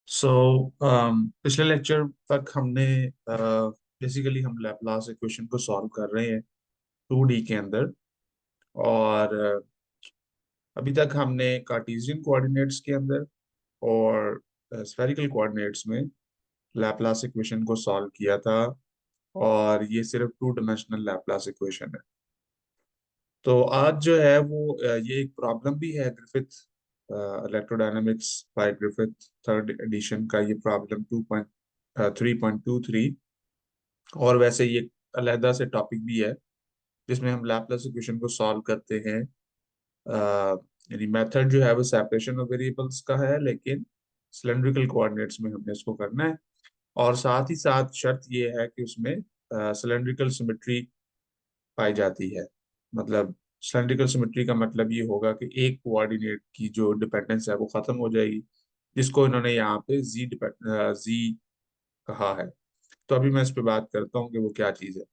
सो पिछले लेक्चर तक हमने बेसिकली हम लैपलास इक्वेशन को सॉल्व कर रहे हैं 2D के अंदर। और अभी तक हमने कार्टेशियन कोऑर्डिनेट्स के अंदर और स्फेरिकल कोऑर्डिनेट्स में लैपलास इक्वेशन को सॉल्व किया था। और ये सिर्फ 2 डायमेंशनल लैपलास इक्वेशन है। तो आज जो है वो ये एक प्रॉब्लम भी है Griffith electrodynamics by Griffith third edition का ये प्रॉब्लम 2.3.23। और वैसे ये अलहदा से टॉपिक भी है जिसमें हम लैपलास इक्वेशन को सॉल्व करते हैं। यानी मेथड जो है वो सेपरेशन ऑफ वेरिएबल्स का है, लेकिन सिलेंड्रिकल कोऑर्डिनेट्स में हमने इसको करना है। और साथ ही साथ शर्त ये है कि उसमें सिलेंड्रिकल सिमेट्री पाई जाती है। मतलब सिलेंड्रिकल सिमेट्री का मतलब ये होगा कि एक कोऑर्डिनेट की जो डिपेंडेंस है वो खत्म हो जाएगी, जिसको इन्होंने यहाँ पे जी कहा है। तो अभी मैं इस पे बात करता हूँ कि वो क्या चीज़ है।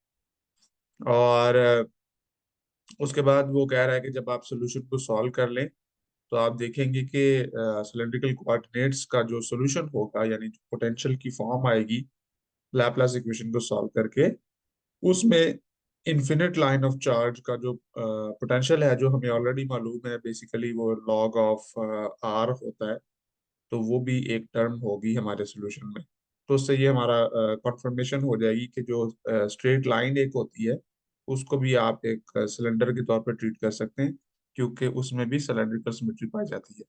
और उसके बाद वो कह रहा है कि जब आप सोल्यूशन को सॉल्व कर लें तो आप देखेंगे कि सिलेंड्रिकल कोऑर्डिनेट्स का जो सोल्यूशन होगा, यानी जो पोटेंशियल की फॉर्म आएगी लैपलास इक्वेशन को सॉल्व करके, उसमें इन्फिनिट लाइन ऑफ चार्ज का जो पोटेंशियल है, जो हमें ऑलरेडी मालूम है, बेसिकली वो लॉग ऑफ आर होता है। तो वो भी एक टर्म होगी हमारे सोल्यूशन में। तो उससे ये हमारा कंफर्मेशन हो जाएगी कि जो स्ट्रेट लाइन एक होती है उसको भी आप एक सिलेंडर के तौर पर ट्रीट कर सकते हैं, क्योंकि उसमें भी सिलेंड्रिकल सिमेट्री पाई जाती है।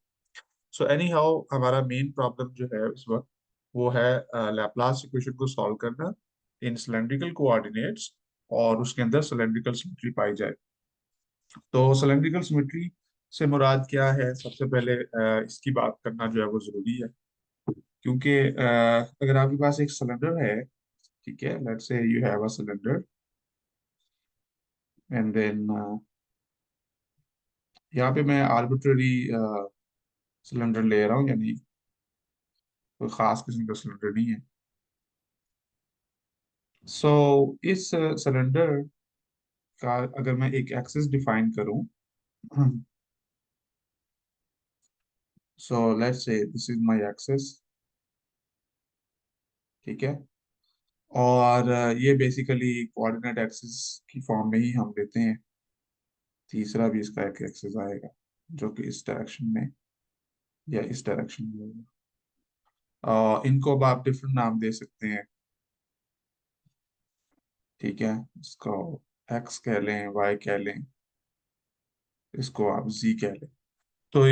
सो एनी हाउ हमारा मेन प्रॉब्लम जो है इस वक्त वो है लैपलास इक्वेशन को सॉल्व करना इन सिलेंड्रिकल कोऑर्डिनेट्स, और उसके अंदर सिलेंड्रिकल सिमेट्री पाई जाए। तो सिलेंड्रिकल सिमेट्री से मुराद क्या है, सबसे पहले इसकी बात करना जो है वो जरूरी है। क्योंकि अगर आपके पास एक सिलेंडर है, ठीक है, let's say you have a cylinder and then यहाँ पे मैं आर्बिट्ररी सिलेंडर ले रहा हूँ, यानी कोई खास किस्म का सिलेंडर नहीं है। सो इस सिलेंडर का अगर मैं एक एक्सिस डिफाइन करूं, so let's say this is my axis, ठीक है। और ये बेसिकली कोऑर्डिनेट एक्सिस की फॉर्म में ही हम लेते हैं। तीसरा भी इसका एक एक्सिस आएगा जो कि इस डायरेक्शन में या इस डायरेक्शन में होगा। इनको अब आप डिफरेंट नाम दे सकते हैं, ठीक है। इसको एक्स कह लें, वाई कह लें, इसको आप जी कह लें। तो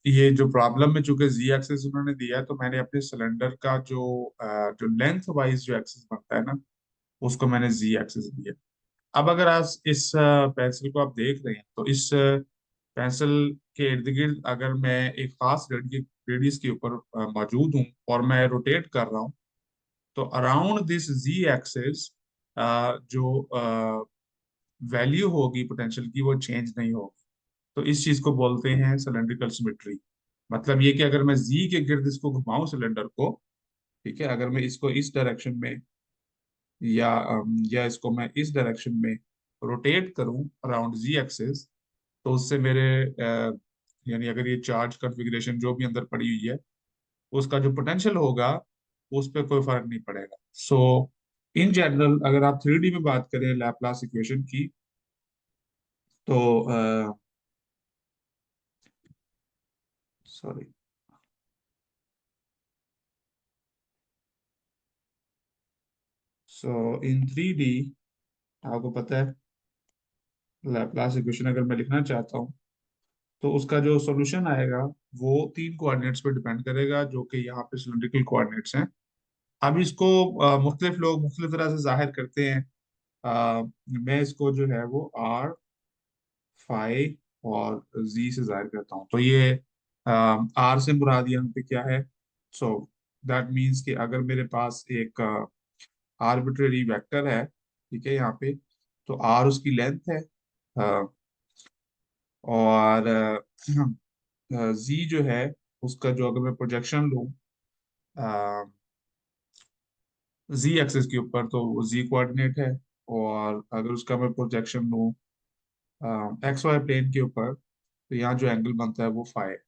ये जो प्रॉब्लम में चूंकि जी एक्सिस उन्होंने दिया है, तो मैंने अपने सिलेंडर का जो लेंथ वाइज जो एक्सिस बनता है ना, उसको मैंने जी एक्सिस दिया। अब अगर आप इस पेंसिल को आप देख रहे हैं, तो इस पेंसिल के इर्द गिर्द अगर मैं एक खास रेडियस के ऊपर मौजूद हूँ और मैं रोटेट कर रहा हूँ, तो अराउंड दिस जी एक्सिस जो वैल्यू होगी पोटेंशियल की वो चेंज नहीं होगी। तो इस चीज को बोलते हैं सिलेंड्रिकल सिमेट्री। मतलब ये कि अगर मैं जी के गिर्द इसको घुमाऊं सिलेंडर को, ठीक है, अगर मैं इसको इस डायरेक्शन में या इसको मैं इस डायरेक्शन में रोटेट करूं अराउंड जी एक्सिस, तो उससे मेरे यानी अगर ये चार्ज कॉन्फ़िगरेशन जो भी अंदर पड़ी हुई है उसका जो पोटेंशियल होगा उस पर कोई फर्क नहीं पड़ेगा। सो इन जनरल अगर आप 3D में बात करें लैपलास इक्वेशन की, तो सॉरी, सो इन 3D आपको पता है लैपलास इक्वेशन अगर मैं लिखना चाहता हूँ तो उसका जो सॉल्यूशन आएगा वो 3 कोऑर्डिनेट्स पे डिपेंड करेगा, जो कि यहाँ पे सिलिंड्रिकल कोऑर्डिनेट्स हैं। अब इसको मुख्तलिफ लोग मुख्तलिफ तरह से जाहिर करते हैं। मैं इसको जो है वो आर, फाइव और जी से जाहिर करता हूँ। तो ये आर से मुराद यहाँ पे क्या है? सो दैट मीन्स कि अगर मेरे पास एक आर्बिट्रेरी वेक्टर है, ठीक है, यहाँ पे, तो आर उसकी लेंथ है। अ, और जी जो है उसका जो अगर मैं प्रोजेक्शन लूँ जी एक्सिस के ऊपर, तो वो जी कोऑर्डिनेट है। और अगर उसका मैं प्रोजेक्शन लूँ एक्स वाई प्लेन के ऊपर, तो यहाँ जो एंगल बनता है वो फाई है।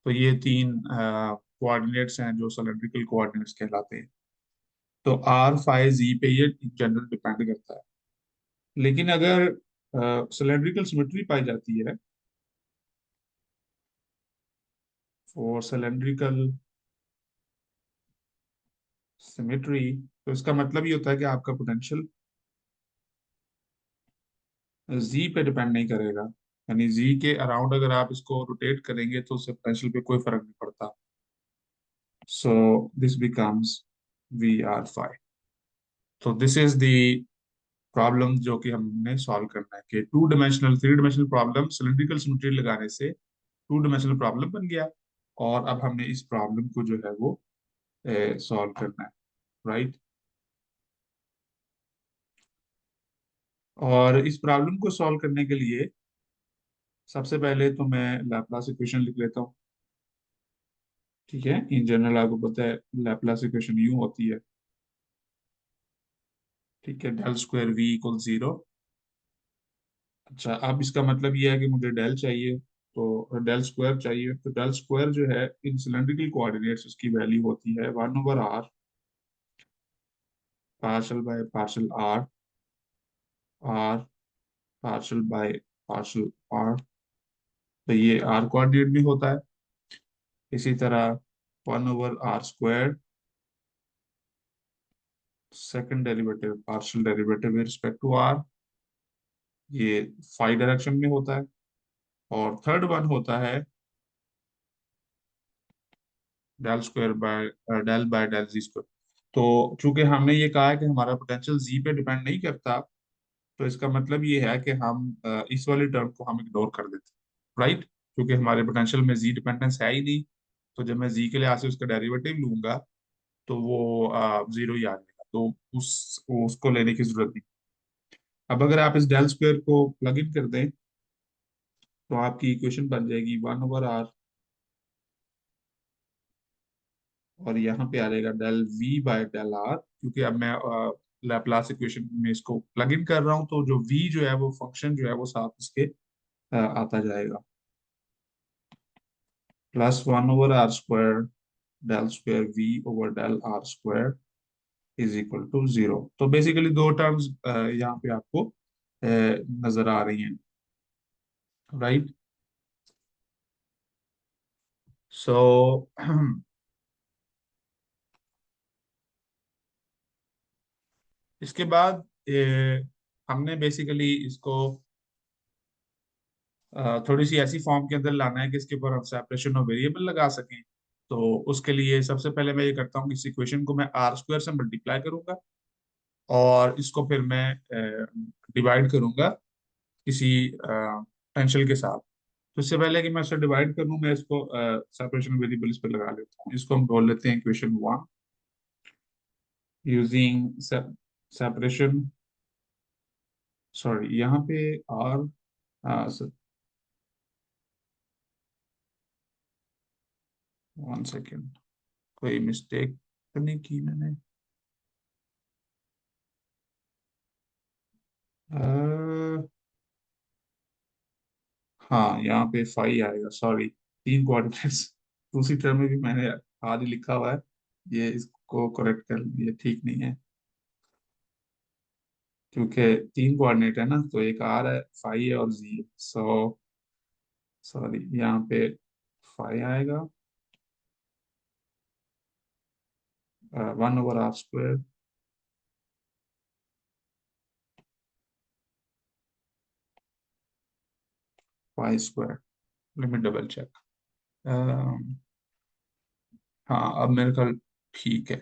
तो ये तीन कोऑर्डिनेट्स हैं जो सिलेंड्रिकल कोऑर्डिनेट्स कहलाते हैं। तो आर फाई जी पे ये इन जनरल डिपेंड करता है। लेकिन अगर सिलेंड्रिकल सिमेट्री पाई जाती है, और सिलेंड्रिकल सिमेट्री, तो इसका मतलब ये होता है कि आपका पोटेंशियल जी पे डिपेंड नहीं करेगा। यानी जी के अराउंड अगर आप इसको रोटेट करेंगे तो उससे पोटेंशियल पे कोई फर्क नहीं पड़ता। So this becomes V R five. तो दिस इज द प्रॉब्लम जो कि हमने सॉल्व करना है कि two dimensional three dimensional problem cylindrical symmetry लगाने से टू डिमेंशनल प्रॉब्लम बन गया। और अब हमने इस प्रॉब्लम को जो है वो सॉल्व करना है, राइट। और इस प्रॉब्लम को सॉल्व करने के लिए सबसे पहले तो मैं लैपलास इक्वेशन लिख लेता हूँ। ठीक है, इन जनरल आपको पता है लैपलास इक्वेशन यूं होती है। ठीक है, del square V equal zero. अच्छा, अब इसका मतलब ये है कि मुझे डेल चाहिए, तो डेल स्क्वायर चाहिए। तो डेल स्क्वायर जो है इन सिलेंड्रिकल कोऑर्डिनेट्स उसकी वैल्यू होती है 1/r partial by partial R, R partial by partial R. तो ये आर कोऑर्डिनेट में होता है। इसी तरह 1/r² second derivative partial derivative with respect to R, ये फाई डायरेक्शन में होता है। और थर्ड वन होता है del square by del Z square. तो चूंकि हमने ये कहा है कि हमारा पोटेंशियल जी पे डिपेंड नहीं करता, तो इसका मतलब ये है कि हम इस वाली टर्म को हम इग्नोर कर देते हैं, राइट। क्योंकि हमारे पोटेंशियल में जी डिपेंडेंस है ही नहीं। तो जब मैं जी के लिहाज से उसका डेरिवेटिव लूंगा तो वो जीरो ही आ जाएगा। तो उसको लेने की जरूरत नहीं। अब अगर आप इस डेल स्क्वायर को प्लग इन कर दें तो आपकी इक्वेशन बन जाएगी 1/r, और यहाँ पे आ जाएगा del V by del R. क्योंकि अब मैं लैपलास इक्वेशन में इसको प्लग इन कर रहा हूँ, तो जो वी जो है वो फंक्शन जो है वो साथ इसके आता जाएगा। +1/r² del square V over del R square is equal to zero. तो बेसिकली दो टर्म्स यहाँ पे आपको नजर आ रही हैं, राइट। सो इसके बाद हमने बेसिकली इसको थोड़ी सी ऐसी फॉर्म के अंदर लाना है कि इसके ऊपर हम सेपरेशन ऑफ वेरिएबल लगा सकें। तो उसके लिए सबसे पहले मैं ये करता हूँ कि इस इक्वेशन को मैं आर स्क्वायर से मल्टीप्लाई करूंगा, और इसको फिर मैं डिवाइड करूंगा किसी पोटेंशियल के साथ। तो इससे पहले कि मैं इसे डिवाइड करूं, मैं इसको सेपरेशन वेरिएबल इस पर लगा लेता हूँ। इसको हम बोल लेते हैं equation one, using separation. Sorry, यहाँ पे आर, वन सेकेंड, कोई मिस्टेक तो नहीं की मैंने? अ, हाँ, यहाँ पे फाइव आएगा, सॉरी। तीन कोऑर्डिनेट्स दूसरी टर्म में भी मैंने आर ही लिखा हुआ है। ये इसको करेक्ट कर, ये ठीक नहीं है। क्योंकि तीन कोऑर्डिनेट है ना, तो एक आर है, फाइव है और जी है। सॉरी, यहाँ पे फाइव आएगा 1/r² five square. Limit double check. हाँ, अब मेरे ख्याल ठीक है।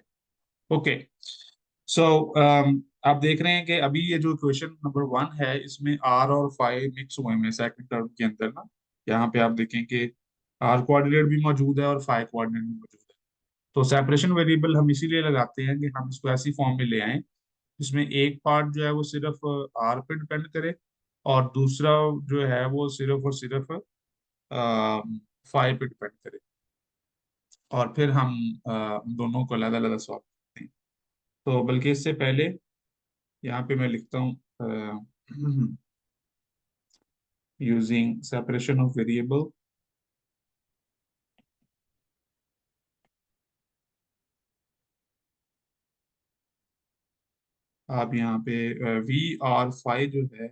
ओके। सो आप देख रहे हैं कि अभी ये जो क्वेश्चन नंबर वन है इसमें आर और फाइव मिक्स हुए हैं सेकंड टर्म के अंदर ना। यहाँ पे आप देखें कि आर कोऑर्डिनेट भी मौजूद है और फाइव कोऑर्डिनेट भी मौजूद है। तो सेपरेशन वेरिएबल हम इसीलिए लगाते हैं कि हम इसको ऐसी फॉर्म में ले आए जिसमें एक पार्ट जो है वो सिर्फ आर पे डिपेंड करे, और दूसरा जो है वो सिर्फ और सिर्फ फाइव पे डिपेंड करे। और फिर हम दोनों को अलग अलग सॉल्व करते हैं। तो बल्कि इससे पहले यहाँ पे मैं लिखता हूँ यूजिंग सेपरेशन ऑफ वेरिएबल आप यहाँ पे VR5 जो है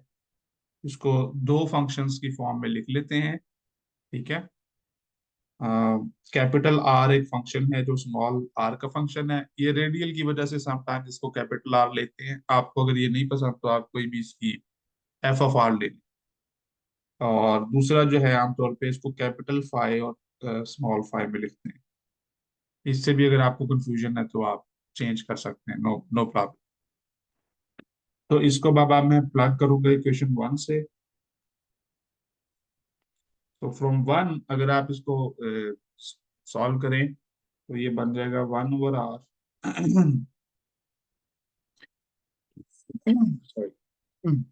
इसको दो फंक्शंस की फॉर्म में लिख लेते हैं। ठीक है। कैपिटल आर एक फंक्शन है जो स्मॉल आर का फंक्शन है। ये रेडियल की वजह से समटाइम्स इसको कैपिटल आर लेते हैं। आपको अगर ये नहीं पसंद तो आप कोई भी इसकी F(r) ले लें। और दूसरा जो है आमतौर पे इसको कैपिटल फाइव और स्मॉल फाइव में लिखते हैं। इससे भी अगर आपको कंफ्यूजन है तो आप चेंज कर सकते हैं, नो नो प्रॉब्लम। तो इसको बाबा मैं प्लग करूंगा इक्वेशन 1 से। तो फ्रॉम 1 अगर आप इसको सॉल्व करें तो ये बन जाएगा 1/r। सॉरी।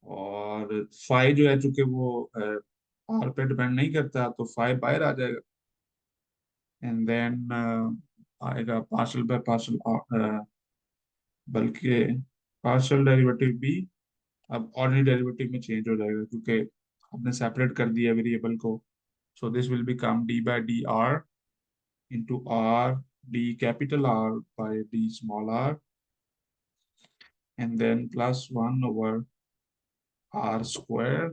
और फाइव जो है चूंकि वो आर पे डिपेंड नहीं करता तो फाइव बाहर आ जाएगा। एंड देन आएगा पार्शियल बाय पार्शियल, बल्कि पार्शियल डेरिवेटिव भी अब ऑर्डिनरी डेरिवेटिव में चेंज हो जाएगा क्योंकि हमने सेपरेट कर दिया वेरिएबल को। So this will become d/dr into r d capital R by d small r, and then plus 1 over r square।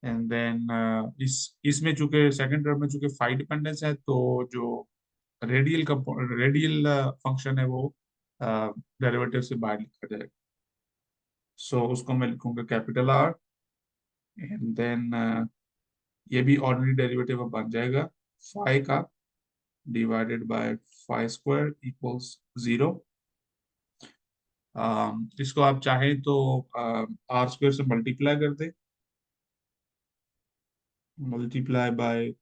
And then इस इसमें चूंकि सेकंड टर्म में चूंकि फाइव डिपेंडेंस है तो जो रेडियल फंक्शन है वो डेरिवेटिव से बाहर लिखा जाएगा। सो उसको मैं लिखूंगा कैपिटल आर। एंड देन ये भी ऑर्डिनरी डेरिवेटिव बन जाएगा फाइव का, divided by five square equals 0। इसको आप चाहें तो आर स्क्वायर से मल्टीप्लाई कर दें, multiply by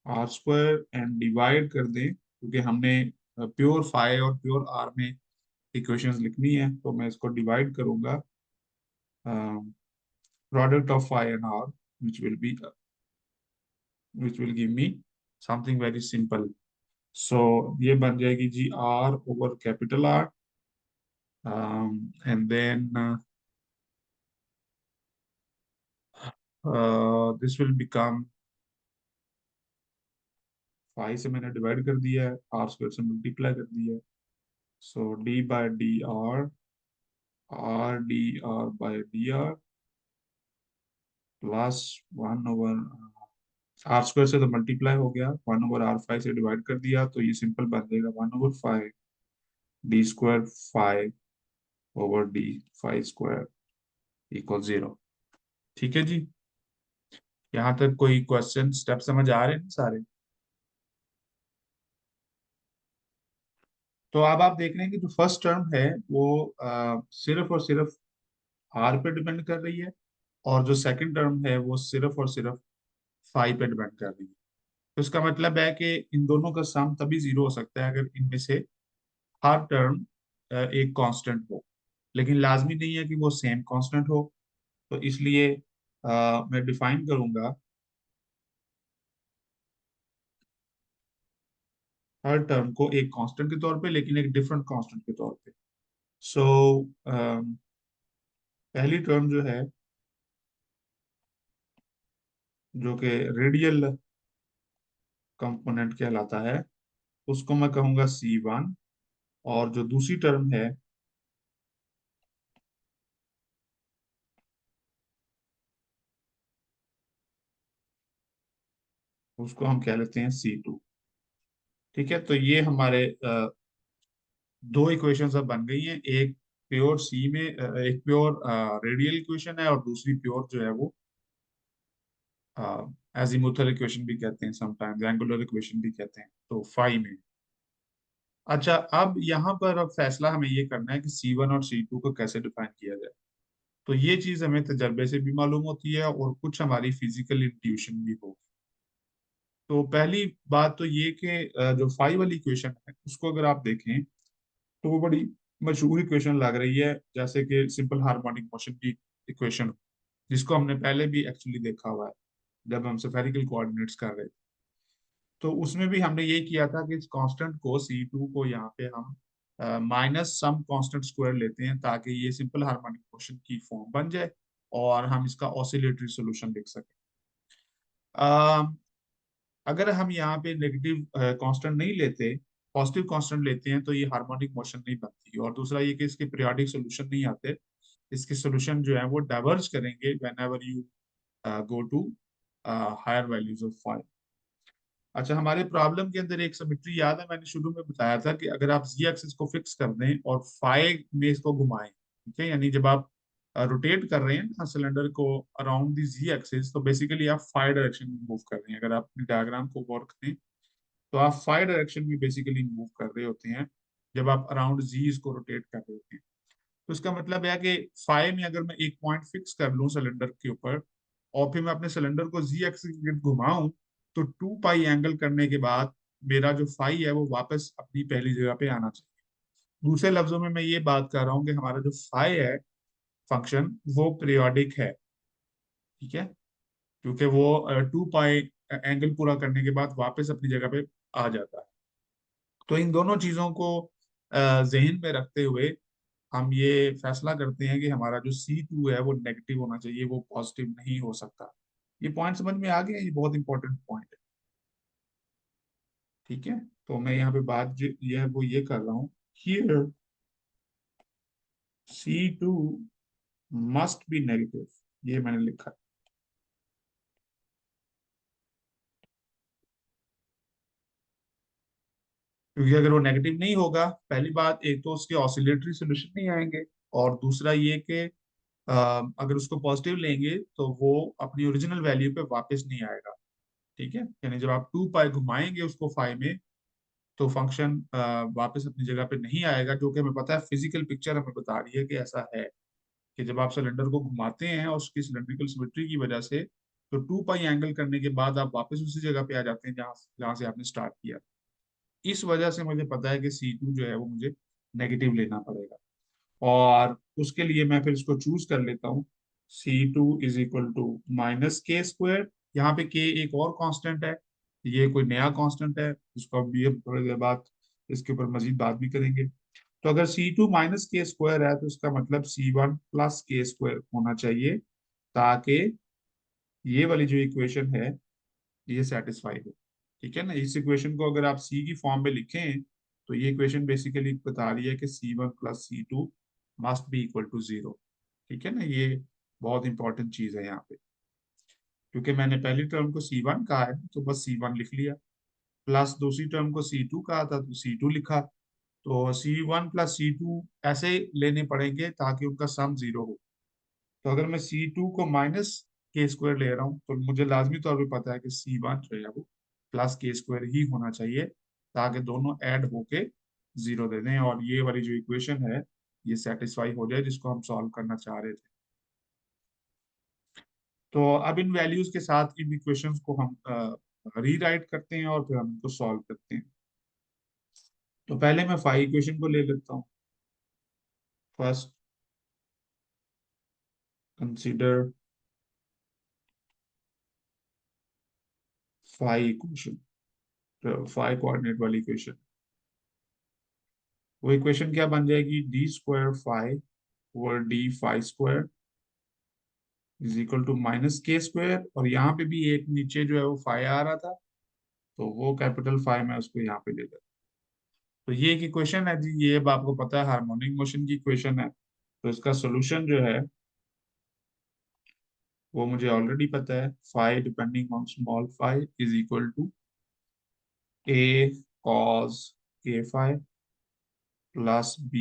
R square and divide कर दें क्योंकि हमने प्योर फाइव और प्योर आर में इक्वेशंस लिखनी है। तो मैं इसको डिवाइड करूंगा product of five and R which will be which will give me something very simple. So ये बन जाएगी G R over capital R, and then this will become five से मैंने डिवाइड कर दिया है, आर स्क्वायर से मल्टीप्लाई कर दिया है। So d/dr r dr by dr plus 1/, R square से तो मल्टीप्लाई हो गया, 1/r5 से डिवाइड कर दिया तो ये सिंपल बन जाएगा 1/5 d² 5/d5² इक्वल 0। ठीक है जी। यहाँ तक कोई क्वेश्चन स्टेप समझ आ रहे हैं सारे? तो अब आप देख रहे हैं कि जो फर्स्ट टर्म है वो सिर्फ और सिर्फ आर पे डिपेंड कर रही है, और जो सेकंड टर्म है वो सिर्फ और सिर्फ फाइव पे डिपेंड कर रही है। तो इसका मतलब है कि इन दोनों का सम तभी जीरो हो सकता है अगर इनमें से हर टर्म एक कांस्टेंट हो, लेकिन लाजमी नहीं है कि वो सेम कांस्टेंट हो। तो इसलिए मैं डिफाइन करूंगा हर टर्म को एक कांस्टेंट के तौर पे, लेकिन एक डिफरेंट कांस्टेंट के तौर पे। सो पहली टर्म जो है जो कि रेडियल कंपोनेंट कहलाता है उसको मैं कहूंगा C1। और जो दूसरी टर्म है उसको हम कह लेते हैं C2। ठीक है। तो ये हमारे दो इक्वेशंस अब बन गई हैं। एक प्योर सी में एक प्योर रेडियल इक्वेशन है, और दूसरी प्योर जो है वो एजीमुथल इक्वेशन भी कहते हैं, समटाइम्स एंगुलर इक्वेशन भी कहते हैं, तो फाई में। अच्छा, अब यहाँ पर अब फैसला हमें ये करना है कि C1 और C2 को कैसे डिफाइन किया जाए। तो ये चीज हमें तजर्बे से भी मालूम होती है और कुछ हमारी फिजिकल इंट्यूशन भी होगी। तो पहली बात तो ये कि जो फाई वाली इक्वेशन है उसको अगर आप देखें तो वो बड़ी मशहूर इक्वेशन लग रही है, जैसे कि सिंपल हार्मोनिक मोशन की इक्वेशन, जिसको हमने पहले भी एक्चुअली देखा हुआ है जब हम स्फेरिकल कोऑर्डिनेट्स कर रहे थे। तो उसमें भी हमने ये किया था कि इस कांस्टेंट को C2 को यहाँ पे हम माइनस सम कांस्टेंट स्क्वायर लेते हैं ताकि ये सिंपल हार्मोनिक मोशन की फॉर्म बन जाए और हम इसका ऑसिलेटरी सोल्यूशन लिख सकें। अ, अगर हम यहाँ पे नेगेटिव कांस्टेंट नहीं लेते पॉजिटिव कांस्टेंट लेते हैं तो ये हार्मोनिक मोशन नहीं बनती, और दूसरा ये कि इसके पीरियोडिक सोल्यूशन नहीं आते। इसके सोल्यूशन जो है वो डाइवर्ज करेंगे whenever you go to higher values of phi. अच्छा, हमारे प्रॉब्लम के अंदर एक सिमेट्री याद है, मैंने शुरू में बताया था कि अगर आप जी एक्सिस को फिक्स कर दें और फाई में इसको घुमाएं, ठीक है, यानी जब आप रोटेट कर रहे हैं ना सिलेंडर को अराउंड दी जी एक्सिस, तो बेसिकली आप फाई डायरेक्शन में मूव कर रहे हैं। अगर आप डायग्राम को गौर करें तो आप फाई डायरेक्शन में बेसिकली मूव कर रहे होते हैं जब आप अराउंड जी इसको रोटेट कर रहे होते हैं। तो इसका मतलब है कि फाई में अगर मैं एक पॉइंट फिक्स कर लूं सिलेंडर के ऊपर, और फिर मैं अपने सिलेंडर को जी एक्सिस के घुमाऊं, तो 2 पाई एंगल करने के बाद मेरा जो फाई है वो वापस अपनी पहली जगह पे आना चाहिए। दूसरे लफ्जों में मैं ये बात कर रहा हूँ कि हमारा जो फाई है फंक्शन वो पीरियोडिक है, ठीक है, क्योंकि वो 2 पाई एंगल पूरा करने के बाद वापस अपनी जगह पे आ जाता है। तो इन दोनों चीजों को जहन में रखते हुए हम ये फैसला करते हैं कि हमारा जो C2 है वो नेगेटिव होना चाहिए, वो पॉजिटिव नहीं हो सकता। ये पॉइंट समझ में आ गया, ये बहुत इंपॉर्टेंट पॉइंट है, ठीक है। तो मैं यहाँ पे बात ये है वो ये कर रहा हूँ, here C2 must be negative, ये मैंने लिखा है। क्योंकि अगर वो नेगेटिव नहीं होगा, पहली बात, एक तो उसके ऑसिलेटरी सोल्यूशन नहीं आएंगे, और दूसरा ये कि अगर उसको पॉजिटिव लेंगे तो वो अपनी ओरिजिनल वैल्यू पे वापस नहीं आएगा, ठीक है। यानी जब आप 2 पाई घुमाएंगे उसको फाई में, तो फंक्शन वापस अपनी जगह पे नहीं आएगा, जो कि हमें पता है, फिजिकल पिक्चर हमें बता रही है कि ऐसा है, कि जब आप सिलेंडर को घुमाते हैं और उसकी सिलेंड्रिकल सिमेट्री की वजह से, तो 2 पाई एंगल करने के बाद आप वापस उसी जगह पे आ जाते हैं जहाँ जहाँ से आपने स्टार्ट किया। इस वजह से मुझे पता है कि C2 जो है वो मुझे नेगेटिव लेना पड़ेगा, और उसके लिए मैं फिर इसको चूज कर लेता हूँ। C2 = -k²। यहाँ पे k एक और कांस्टेंट है, ये कोई नया कांस्टेंट है, इसको भी हम थोड़ी देर बाद इसके ऊपर मजीद बात भी करेंगे। तो अगर C2 - k² है तो इसका मतलब C1 + k² होना चाहिए, ताकि ये वाली जो इक्वेशन है ये सेटिस्फाई हो, ठीक है ना। इस इक्वेशन को अगर आप सी की फॉर्म में लिखें, तो ये इक्वेशन बेसिकली बता रही है कि C1 + C2 must be equal to 0, ठीक है ना। ये बहुत इंपॉर्टेंट चीज है यहाँ पे, क्योंकि मैंने पहली टर्म को C1 कहा है तो बस C1 लिख लिया, प्लस दूसरी टर्म को C2 कहा था तो C2 लिखा। तो C1 + C2 ऐसे लेने पड़ेंगे ताकि उनका सम 0 हो। तो अगर मैं C2 को -k² ले रहा हूँ, तो मुझे लाजमी तौर पे पता है कि C1 जो है वो +k² ही होना चाहिए, ताकि दोनों ऐड होके 0 दे दें, और ये वाली जो इक्वेशन है ये सेटिस्फाई हो जाए, जिसको हम सॉल्व करना चाह रहे थे। तो अब इन वैल्यूज के साथ इन इक्वेशंस को हम रीराइट करते हैं और फिर हम इनको सॉल्व करते हैं। तो पहले मैं फाई इक्वेशन को ले लेता हूँ। First, consider phi equation, phi coordinate वाली इक्वेशन। वो इक्वेशन क्या बन जाएगी, d² phi over d φ² is equal to -k², और यहाँ पे भी एक नीचे जो है वो फाई आ रहा था, तो वो कैपिटल फाई मैं उसको यहाँ पे ले लेता। तो ये एक इक्वेशन है जी, ये अब आपको पता है हार्मोनिक मोशन की इक्वेशन है। तो इसका सोल्यूशन जो है वो मुझे ऑलरेडी पता है, phi depending on small phi is equal to a cos k phi plus b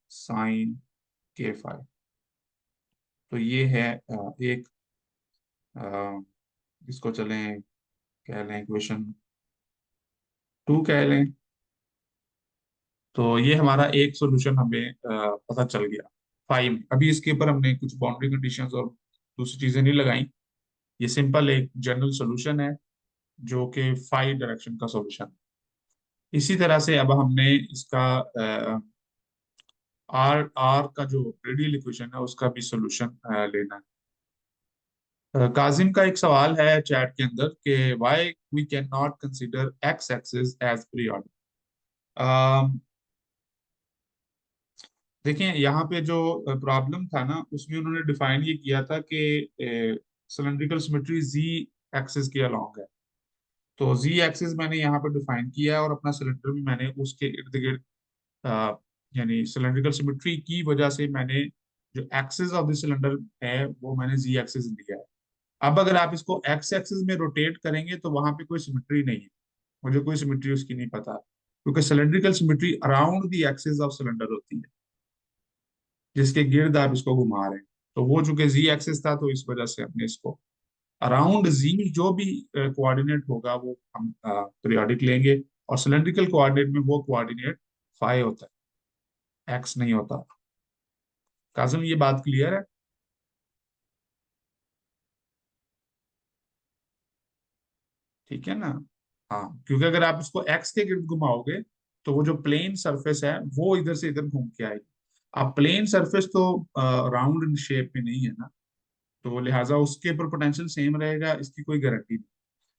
sine k phi. तो ये है एक, अ, इसको चलें कह लें इक्वेशन 2 कह लें। तो ये हमारा एक सॉल्यूशन हमें पता चल गया फाई में। अभी इसके ऊपर हमने कुछ बाउंड्री कंडीशंस और दूसरी चीजें नहीं लगाई, ये सिंपल एक जनरल सॉल्यूशन है जो कि फाई डायरेक्शन का सॉल्यूशन है। इसी तरह से अब हमने इसका आर आर का जो रेडियल इक्वेशन है उसका भी सॉल्यूशन लेना है। काजिम का एक सवाल है चैट के अंदर कि why we can not consider X axis as periodic. देखिए, यहाँ पे जो प्रॉब्लम था ना, उसमें उन्होंने डिफाइन ये किया था कि सिलेंड्रिकल सिमेट्री जी एक्सिस के अलोंग है। तो जी एक्सिस मैंने यहाँ पे डिफाइन किया है, और अपना सिलेंडर भी मैंने उसके इर्द गिर्द अ, यानी सिलेंड्रिकल सिमेट्री की वजह से मैंने जो एक्सिस ऑफ द सिलेंडर है वो मैंने जी एक्सिस लिया है। अब अगर आप इसको एक्स एक्सिस में रोटेट करेंगे तो वहां पे कोई सिमेट्री नहीं है, मुझे कोई सिमेट्री उसकी नहीं पता, क्योंकि cylindrical symmetry around the axis of cylinder होती है, जिसके गिर्द आप इसको घुमा रहे हैं। तो वो चूंकि जी एक्सिस था, तो इस वजह से हमने इसको अराउंड जी जो भी कोऑर्डिनेट होगा वो हम पीरियोडिक लेंगे, और सिलेंड्रिकल कोऑर्डिनेट में वो कोऑर्डिनेट फाई होता है, एक्स नहीं होता। काजिम, ये बात क्लियर है? ठीक है ना? हाँ, क्योंकि अगर आप इसको एक्स के गिर्द घुमाओगे तो वो जो प्लेन सरफेस है वो इधर से इधर घूम के आएगी। अब प्लेन सरफेस तो राउंड शेप में नहीं है ना, तो लिहाजा उसके ऊपर पोटेंशियल सेम रहेगा, इसकी कोई गारंटी नहीं।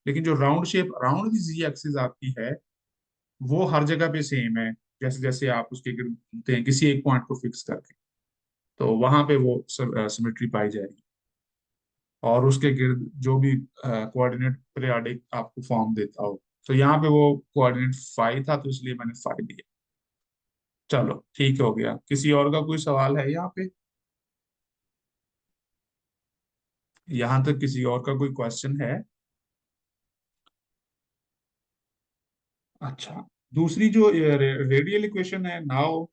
लेकिन जो round shape around the Z axis आपकी है, वो हर जगह पे सेम है, जैसे जैसे आप उसके गिर्द घूमते हैं किसी एक पॉइंट को फिक्स करके, तो वहां पे वो सिमेट्री पाई जाएगी। और उसके गिर्द जो भी कोऑर्डिनेट पीरियोडिक आपको फॉर्म देता हो, तो यहाँ पे वो कोऑर्डिनेट फाई था, तो इसलिए मैंने फाई लिया। चलो ठीक हो गया। किसी और का कोई सवाल है यहाँ पे? यहाँ तक किसी और का कोई क्वेश्चन है? अच्छा, दूसरी जो रेडियल इक्वेशन है, नाउ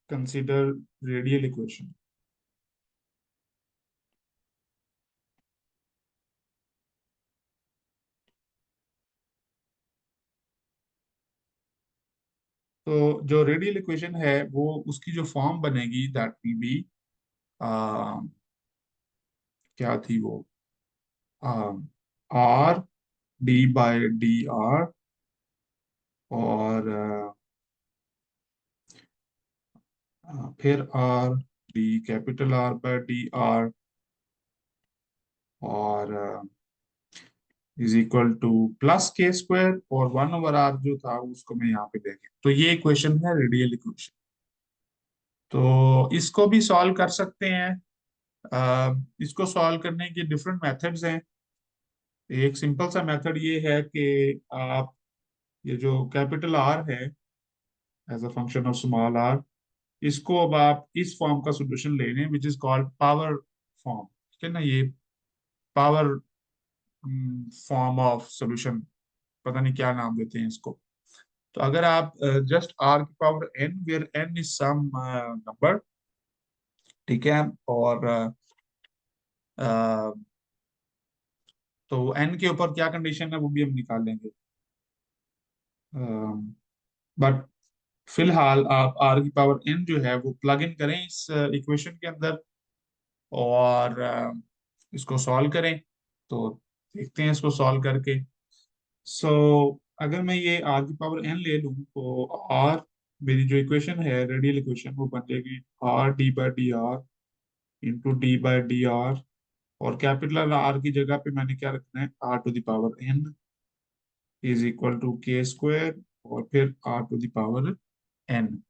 कंसिडर रेडियल इक्वेशन। तो जो रेडियल इक्वेशन है वो उसकी जो फॉर्म बनेगी दैट विल बी, क्या थी वो, R D by D R, और फिर R D capital R by D R, और is equal to plus K square, और 1/r जो था उसको मैं यहाँ पे देखे, तो ये इक्वेशन है रेडियल इक्वेशन। तो इसको भी सॉल्व कर सकते हैं। इसको सॉल्व करने के डिफरेंट मेथड्स हैं। एक सिंपल सा मेथड ये है कि आप ये जो कैपिटल आर है as a function of small R, इसको अब आप इस फॉर्म का सोल्यूशन ले लें which is called power form. ठीक है ना, ये पावर फॉर्म ऑफ सॉल्यूशन, पता नहीं क्या नाम देते हैं इसको। तो अगर आप जस्ट आर की power N, where N is some number, ठीक है, और अ, तो एन के ऊपर क्या कंडीशन है वो भी हम निकाल लेंगे। बट फिलहाल आप आर की पावर एन जो है वो प्लग इन करें इस इक्वेशन के अंदर, और इसको सॉल्व करें। तो देखते हैं इसको सॉल्व करके। सो अगर मैं ये आर की पावर एन ले लूँ, तो आर, मेरी जो इक्वेशन है रेडियल इक्वेशन, वो बन जाएगी R D by D R into D by D R, और कैपिटल आर की जगह पे मैंने क्या रखना है, R to the power N is equal to के स्क्वायर, और फिर R to the power N.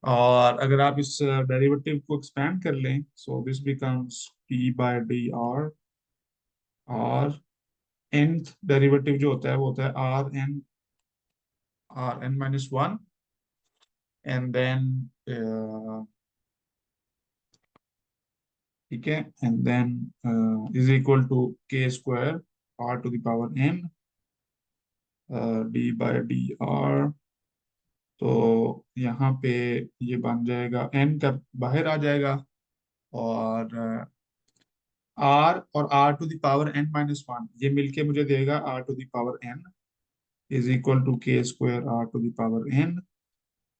और अगर आप इस डेरिवेटिव को एक्सपेंड कर लें, so this becomes T by D R, और nth डेरिवेटिव जो होता है वो होता है R N minus one, and then ठीक है, and then is equal to के square R to the power N D by D R. तो यहाँ पे ये बन जाएगा, एन का बाहर आ जाएगा, और और R to the power N minus one ये मिलके मुझे देगा R to the power N is equal to के square R to the power N.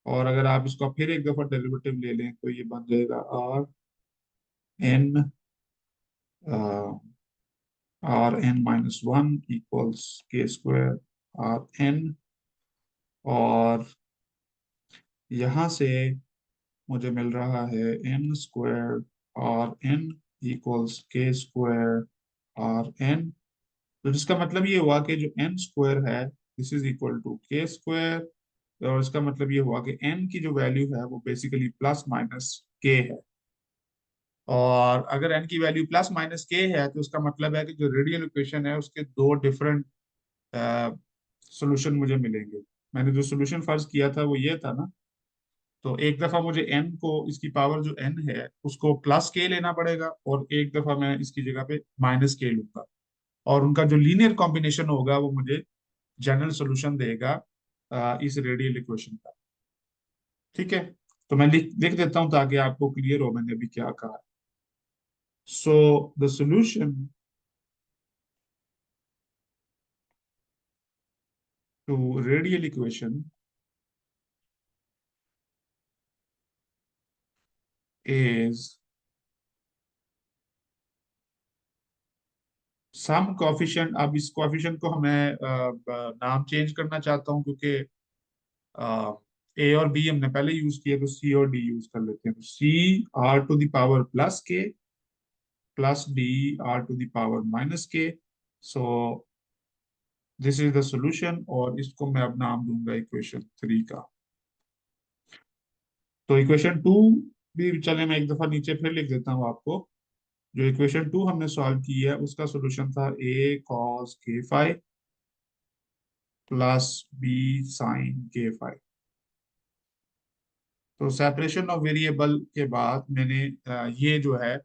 और अगर आप इसका फिर एक दफा डेरिवेटिव ले लें तो ये बन जाएगा R N R N minus one equals K square R N. और यहाँ से मुझे मिल रहा है N square R N equals K square R N. तो जिसका मतलब ये हुआ कि जो एन स्क्वायर है दिस इज इक्वल टू के स्क्वायर, और इसका मतलब ये हुआ कि एन की जो वैल्यू है वो बेसिकली प्लस माइनस के है। और अगर n की वैल्यू प्लस माइनस के है तो उसका मतलब है कि जो रेडियल इक्वेशन है उसके दो डिफरेंट सॉल्यूशन मुझे मिलेंगे। मैंने जो सॉल्यूशन फर्ज किया था वो ये था ना। तो एक दफा मुझे n को, इसकी पावर जो n है उसको प्लस के लेना पड़ेगा, और एक दफा मैं इसकी जगह पे माइनस के लूंगा, और उनका जो लीनियर कॉम्बिनेशन होगा वो मुझे जनरल सॉल्यूशन देगा इस रेडियल इक्वेशन का। ठीक है, तो मैं लिख लिख देता हूं ताकि आपको क्लियर हो मैंने अभी क्या कहा। So the solution to radial equation is some coefficient. अब इस कोफिशिएंट को हमें नाम चेंज करना चाहता हूँ, क्योंकि ए और बी हमने पहले यूज किया, तो सी और डी यूज कर लेते हैं। तो C R to the power plus k plus D R to the power minus k. So this is the solution, और इसको मैं अब नाम दूंगा इक्वेशन 3 का। तो इक्वेशन 2 भी, चले मैं एक दफा नीचे फिर लिख देता हूँ आपको। जो इक्वेशन 2 हमने सॉल्व की है उसका सॉल्यूशन था ए cos K five plus B sine K five. तो सेपरेशन ऑफ वेरिएबल के बाद मैंने ये जो है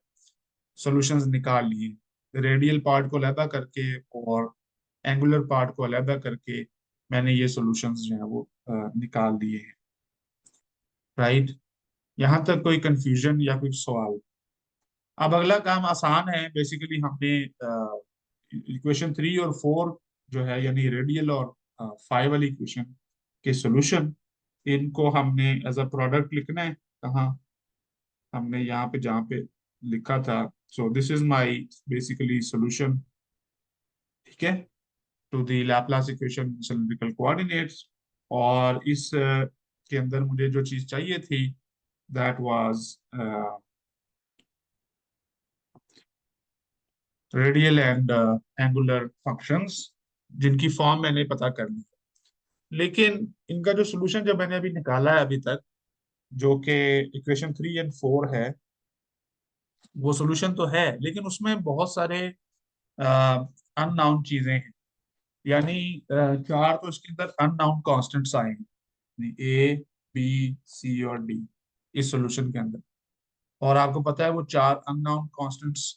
सॉल्यूशंस निकाल लिए, रेडियल पार्ट को अलहदा करके और एंगुलर पार्ट को अलहदा करके मैंने ये सॉल्यूशंस जो है वो निकाल दिए हैं। राइट, यहाँ तक कोई कंफ्यूजन या कोई सवाल? अब अगला काम आसान है। बेसिकली हमने इक्वेशन 3 और 4 जो है, यानी रेडियल और फाइव वाली इक्वेशन के सॉल्यूशन, इनको हमने एज अ प्रोडक्ट लिखना है। कहाँ? हमने यहाँ पे जहाँ पे लिखा था। So this is my basically solution, ठीक है, to the Laplace equation cylindrical coordinates. और इस के अंदर मुझे जो चीज चाहिए थी that was radial and angular functions, जिनकी फॉर्म मैंने पता कर ली। लेकिन इनका जो सॉल्यूशन जो मैंने अभी निकाला है अभी तक, जो कि इक्वेशन 3 और 4 है, वो सॉल्यूशन तो है, लेकिन उसमें बहुत सारे अननाउन चीजें हैं। यानी चार तो इसके अंदर अननाउन कांस्टेंट्स आएंगे, ए बी सी और डी, इस सॉल्यूशन के अंदर। और आपको पता है वो चार अननाउन कांस्टेंट्स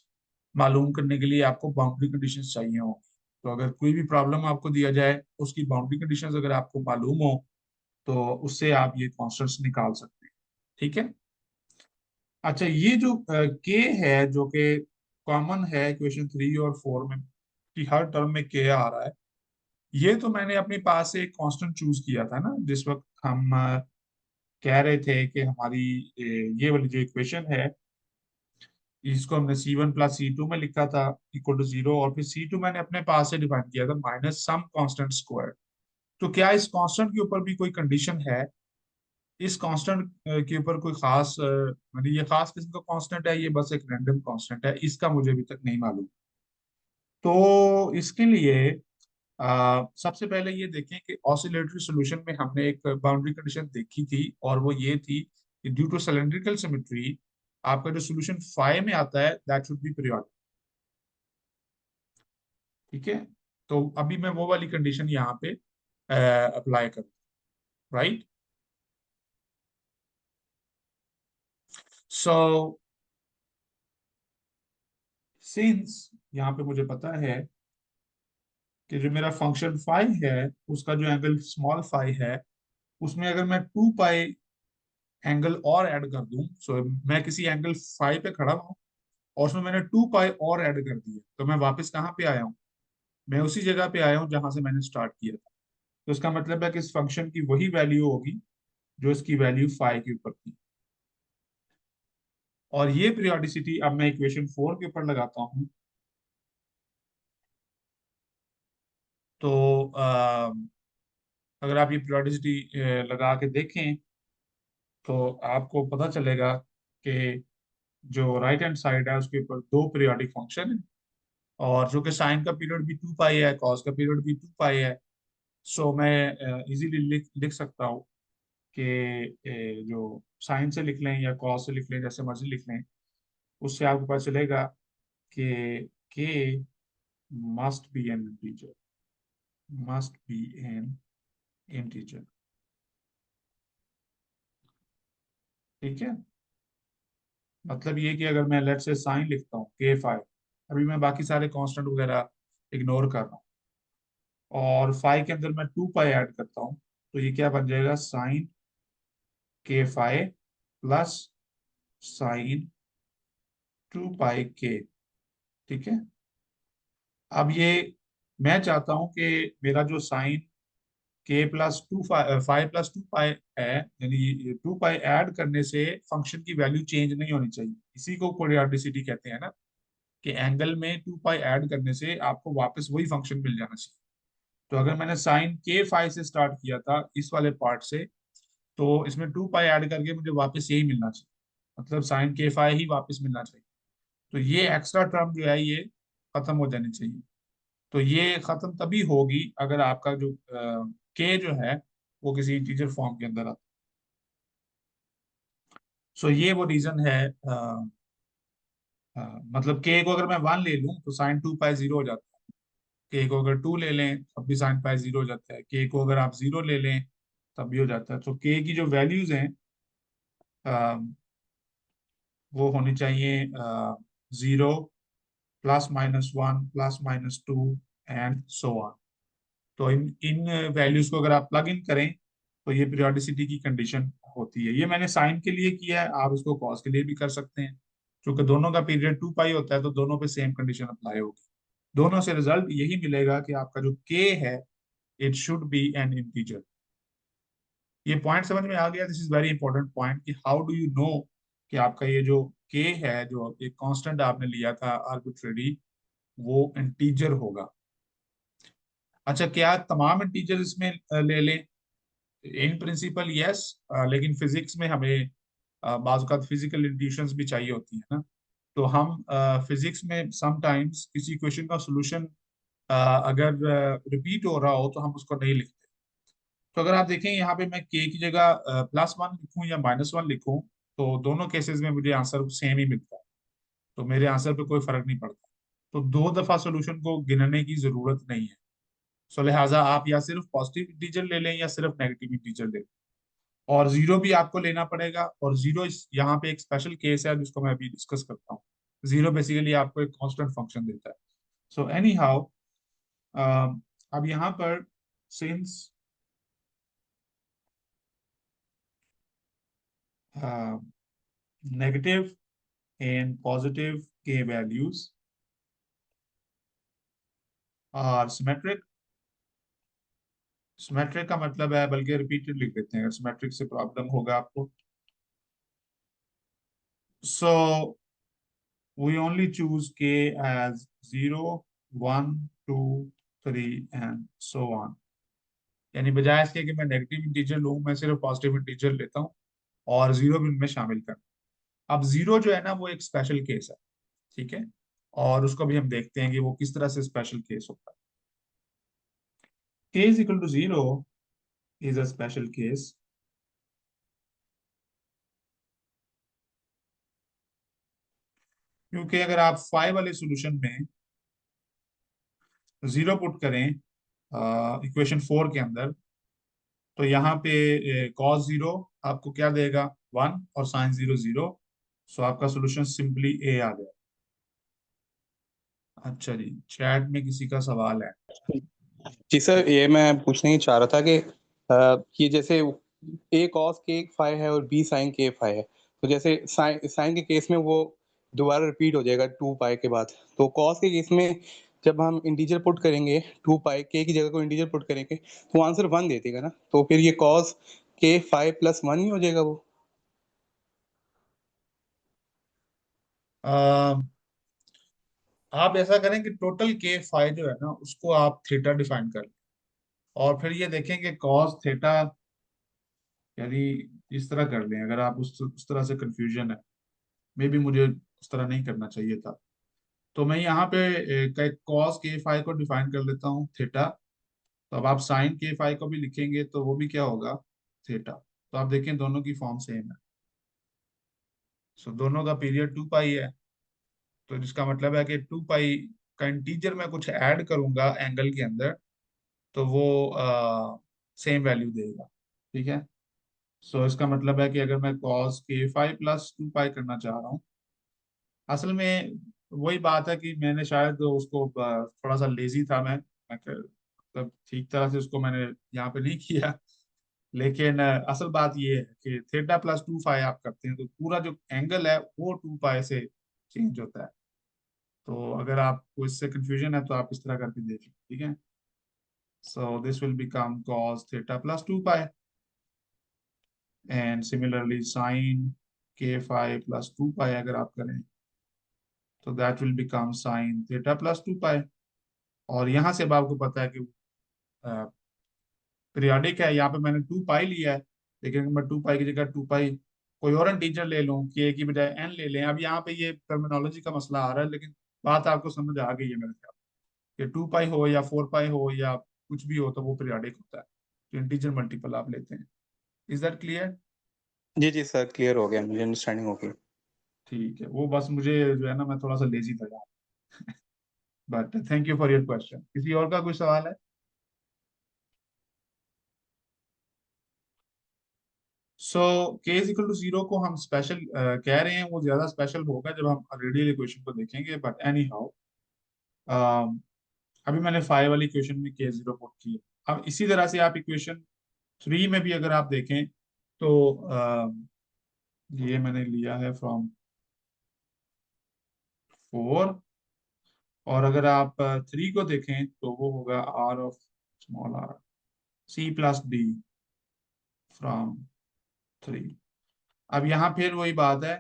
मालूम करने के लिए आपको बाउंड्री कंडीशंस चाहिए होंगी। तो अगर कोई भी प्रॉब्लम आपको दिया जाए, उसकी बाउंड्री कंडीशंस अगर आपको मालूम हो, तो उससे आप ये कांस्टेंट्स निकाल सकते हैं। ठीक है। अच्छा, ये जो के है, जो कि कॉमन है इक्वेशन 3 और 4 में, कि हर टर्म में के आ रहा है, ये तो मैंने अपने पास से एक कांस्टेंट चूज किया था ना जिस वक्त हम कह रहे थे कि हमारी ये वाली जो इक्वेशन है, इसको हमने C1 + C2 में लिखा था इक्वल टू 0, और फिर C2 मैंने अपने पास से डिफाइन किया था माइनस सम कांस्टेंट स्क्वायर। तो क्या इस कांस्टेंट के ऊपर भी कोई कंडीशन है? इस कांस्टेंट के ऊपर कोई खास मतलब ये खास किस्म का कांस्टेंट है, ये बस एक रैंडम कांस्टेंट है, इसका मुझे अभी तक नहीं मालूम। तो इसके लिए सबसे पहले ये देखें कि ऑसिलेटरी सॉल्यूशन में हमने एक बाउंड्री कंडीशन देखी थी, और वो ये थी कि ड्यू टू सिलेंड्रिकल सिमेट्री आपका जो सॉल्यूशन 5 में आता है दैट शुड बी पीरियोडिक। ठीक है, तो अभी मैं वो वाली कंडीशन यहाँ पे अप्लाई करूँ। राइट, सो सिंस यहाँ पे मुझे पता है कि जो मेरा फंक्शन 5 है उसका जो एंगल स्मॉल फाई है, उसमें अगर मैं 2 पाई एंगल और ऐड कर दूं, सो मैं किसी एंगल 5 पे खड़ा हूं और उसमें मैंने 2 पाई और ऐड कर दिया, तो मैं वापस कहाँ पे आया हूँ? मैं उसी जगह पे आया हूँ जहां से मैंने स्टार्ट किया था। तो इसका मतलब है कि इस फंक्शन की वही वैल्यू होगी जो इसकी वैल्यू 5 के ऊपर थी। और ये पीरियोडिसिटी अब मैं इक्वेशन 4 के ऊपर लगाता हूँ। तो अगर आप ये पीरियोडिसिटी लगा के देखें तो आपको पता चलेगा कि जो राइट हैंड साइड है उसके ऊपर दो पीरियोडिक फंक्शन है, और जो कि साइन का पीरियड भी 2 पाई है, कॉस का पीरियड भी 2 पाई है। सो मैं इजीली लिख लिख सकता हूँ कि जो साइन से लिख लें या कॉस से लिख लें, जैसे मर्जी लिख लें, उससे आपको पता चलेगा कि के must be N integer, must be N integer. ठीक है, मतलब ये कि अगर मैं लेट से साइन लिखता हूँ K5, अभी मैं बाकी सारे कांस्टेंट वगैरह इग्नोर कर रहा हूँ, और फाइव के अंदर मैं 2 पाई ऐड करता हूँ, तो ये क्या बन जाएगा, साइन K5 प्लस साइन 2 पाई K। ठीक है, अब ये मैं चाहता हूं कि मेरा जो साइन K+2 5 + 2 पाई है, यानी 2 पाई ऐड करने से फंक्शन की वैल्यू चेंज नहीं होनी चाहिए। इसी को पीरियोडिसिटी कहते हैं ना, कि एंगल में 2 पाई ऐड करने से आपको वापस वही फंक्शन मिल जाना चाहिए। तो अगर मैंने साइन K5 से स्टार्ट किया था इस वाले पार्ट से, तो इसमें 2 पाई ऐड करके मुझे वापस यही मिलना चाहिए, मतलब साइन K5 ही वापस मिलना चाहिए। तो ये एक्स्ट्रा टर्म जो है ये खत्म हो जानी चाहिए। तो ये खत्म तभी होगी अगर आपका जो के जो है वो किसी इंटीजर फॉर्म के अंदर आता। सो ये वो रीजन है, मतलब के को अगर मैं 1 ले लूं तो साइन 2 पाई 0 हो जाता है, के को अगर 2 ले लें तब भी साइन पाई 0 हो जाता है, के को अगर आप 0 ले लें तब भी हो जाता है। तो के की जो वैल्यूज हैं वो होनी चाहिए 0, +-1, +-2 एंड सो ऑन। तो इन इन वैल्यूज को अगर आप प्लग इन करें तो ये पीरियोडिसिटी की कंडीशन होती है। ये मैंने साइन के लिए किया है, आप इसको कॉस के लिए भी कर सकते हैं। क्योंकि दोनों का पीरियड 2 पाई होता है तो दोनों पे सेम कंडीशन अप्लाई होगी। दोनों से रिजल्ट यही मिलेगा कि आपका जो के है it should be N integer. ये पॉइंट समझ में आ गया? This is very important point कि हाउ डू यू नो कि आपका ये जो के है, जो एक कांस्टेंट आपने लिया था आर्बिट्रेरी, वो इंटीजर होगा। अच्छा, क्या तमाम इंटीजर इसमें ले लें? इन प्रिंसिपल यस, लेकिन फिजिक्स में हमें बाज़ औक़ात फिजिकल इंट्यूशंस भी चाहिए होती है ना। तो हम फिजिक्स में समटाइम्स किसी क्वेश्चन का सोल्यूशन अगर रिपीट हो रहा हो तो हम उसको नहीं लिखते। तो अगर आप देखें यहाँ पे मैं के की जगह +1 लिखूं या -1 लिखूं, तो दोनों केसेस में मुझे आंसर सेम ही मिलता है, तो मेरे आंसर पे कोई फर्क नहीं पड़ता। तो 2 दफा सोल्यूशन को गिनने की जरूरत नहीं है। सो लिहाजा आप या सिर्फ पॉजिटिव इंटीजर ले लें या सिर्फ नेगेटिव इंटीजर ले लें, और जीरो भी आपको लेना पड़ेगा। और जीरो यहाँ पे एक स्पेशल केस है जिसको मैं अभी डिस्कस करता हूँ। जीरो बेसिकली आपको एक कांस्टेंट फंक्शन देता है। सो एनी हाउ, अब यहाँ पर सिंस नेगेटिव एंड पॉजिटिव के वैल्यूज आर सिमेट्रिक। सिमेट्रिक का मतलब है, बल्कि रिपीटेड लिख देते हैं, सिमेट्रिक से प्रॉब्लम होगा आपको। सो we only choose k as 0, 1, 2, 3 and so on। यानी बजाय इसके कि मैं नेगेटिव इंटीजर लूं, मैं सिर्फ पॉजिटिव इंटीजर लेता हूं और जीरो भी उनमें शामिल कर। अब जीरो जो है ना वो एक स्पेशल केस है, ठीक है, और उसको भी हम देखते हैं कि वो किस तरह से स्पेशल केस होता है। k is equal to 0 is a special case क्योंकि अगर आप 5 वाले सॉल्यूशन में 0 पुट करें इक्वेशन 4 के अंदर, तो यहाँ पे कॉस 0 आपको क्या देगा, 1, और साइन 0 0। सो आपका सोल्यूशन सिंपली ए आ गया। अच्छा जी, चैट में किसी का सवाल है? जी सर, ये मैं पूछना ही चाह रहा था कि ये जैसे ए कॉस के फाई है और बी साइन के फाई है, तो जैसे साइन के केस में वो दोबारा रिपीट हो जाएगा 2 पाई के बाद। तो कॉस के केस में जब हम इंटीजर पुट करेंगे 2 पाई के की जगह को इंटीजर पुट करेंगे तो आंसर 1 दे देगा ना, तो फिर ये कॉस के फाई प्लस 1 ही हो जाएगा वो। अ, आप ऐसा करें कि टोटल के फाई जो है ना उसको आप थीटा डिफाइन कर लें, और फिर ये देखें कि कॉस थीटा, यानी इस तरह कर लें। अगर आप उस तरह से कंफ्यूजन है, मे बी मुझे उस तरह नहीं करना चाहिए था। तो मैं यहाँ पे कॉस के फाई को डिफाइन कर लेता हूँ थीटा। तो अब आप साइन के फाई को भी लिखेंगे तो वो भी क्या होगा, थीटा। तो आप देखें दोनों की फॉर्म सेम है। सो दोनों का पीरियड 2 पाई है। तो जिसका मतलब है कि 2 पाई का इंटीजर मैं कुछ ऐड करूंगा एंगल के अंदर, तो वो सेम वैल्यू देगा। ठीक है। सो इसका मतलब है कि अगर मैं कॉस k5 + 2 पाई करना चाह रहा हूँ, असल में वही बात है कि मैंने शायद उसको थोड़ा सा लेजी था मतलब ठीक तरह से उसको मैंने यहाँ पे नहीं किया। लेकिन असल बात ये है कि θ + 2 पाई आप करते हैं तो पूरा जो एंगल है वो 2 पाई से चेंज होता है। तो अगर आपको इससे कंफ्यूजन है तो आप इस तरह करके देखिए। ठीक है। So this will become cos θ + 2 pi, and similarly sign k5 + 2 पाई अगर आप करें तो दैट विल बिकम साइन θ + 2 पाई। और यहाँ से अब आपको पता है कि पीरियोडिक है, यहाँ पे मैंने 2 पाई लिया है, लेकिन अगर मैं 2 पाई की जगह 2 पाई कोई और इंटीजर ले लूँ, के की बजाय एन ले लें। अब यहाँ पे ये टर्मिनोलॉजी का मसला आ रहा है, लेकिन बात आपको समझ आ गई है मेरे ख्याल, कि 2 पाई हो या 4 पाई हो या कुछ भी हो तो वो पीरियोडिक होता है, तो इंटीजर मल्टीपल आप लेते हैं। Is that clear? जी जी सर, क्लियर हो गया, मुझे अंडरस्टैंडिंग हो गई। ठीक है, वो बस मुझे जो है ना, मैं थोड़ा सा लेजी था यार। But thank you for your question. किसी और का कोई सवाल है? सो k = 0 को हम स्पेशल कह रहे हैं, वो ज्यादा स्पेशल होगा जब हम रेडियल इक्वेशन को देखेंगे। बट एनी हाउ, अभी मैंने 5 वाली इक्वेशन में k0 पुट की है। अब इसी तरह से आप इक्वेशन 3 में भी अगर आप देखें तो ये मैंने लिया है फ्रॉम 4, और अगर आप 3 को देखें तो वो होगा r(r) c+d फ्रॉम 3। अब यहाँ फिर वही बात है,